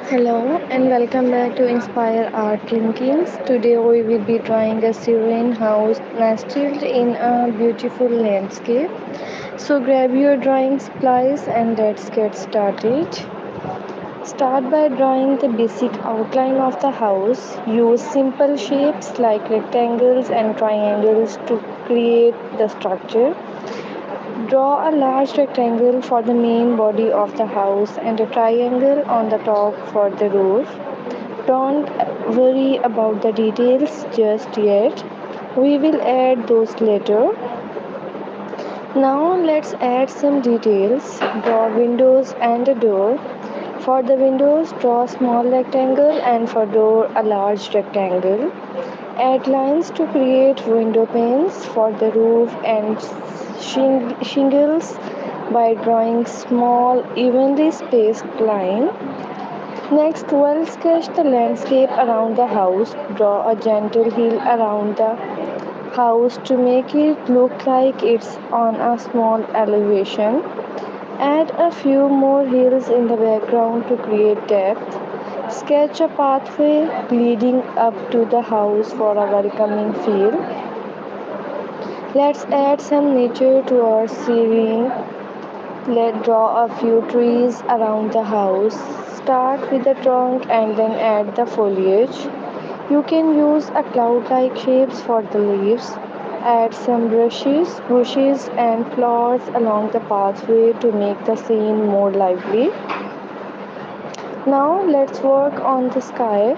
Hello and welcome back to Inspire Art Linkings. Today we will be drawing a serene house nestled in a beautiful landscape. So grab your drawing supplies and let's get started. Start by drawing the basic outline of the house. Use simple shapes like rectangles and triangles to create the structure. Draw a large rectangle for the main body of the house and a triangle on the top for the roof. Don't worry about the details just yet. We will add those later. Now let's add some details. Draw windows and a door. For the windows, draw a small rectangle and for door a large rectangle. Add lines to create window panes for the roof and shingles by drawing small evenly spaced line. Next, well sketch the landscape around the house. Draw a gentle hill around the house to make it look like it's on a small elevation. Add a few more hills in the background to create depth. Sketch a pathway leading up to the house for a welcoming feel. Let's add some nature to our scene. Let's draw a few trees around the house. Start with the trunk and then add the foliage. You can use a cloud-like shapes for the leaves. Add some bushes and flowers along the pathway to make the scene more lively. Now let's work on the sky.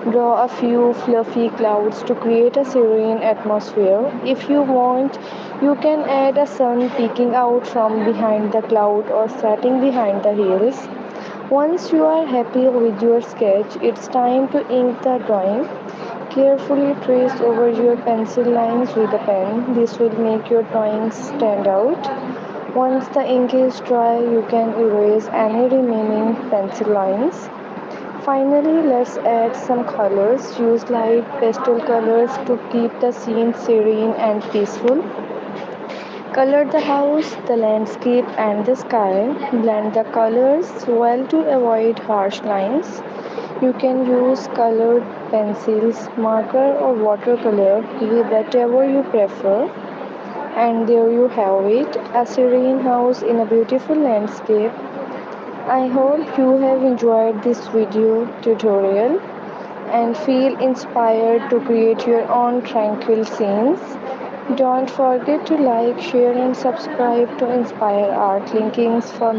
Draw a few fluffy clouds to create a serene atmosphere. If you want, you can add a sun peeking out from behind the cloud or setting behind the hills. Once you are happy with your sketch, it's time to ink the drawing. Carefully trace over your pencil lines with a pen. This will make your drawings stand out. Once the ink is dry, you can erase any remaining pencil lines. Finally, let's add some colors. Use light pastel colors to keep the scene serene and peaceful. Color the house, the landscape, and the sky. Blend the colors well to avoid harsh lines. You can use colored pencils, marker, or watercolor with whatever you prefer. And there you have it, a serene house in a beautiful landscape. I hope you have enjoyed this video tutorial and feel inspired to create your own tranquil scenes. Don't forget to like, share and subscribe to Inspire Art Linkings for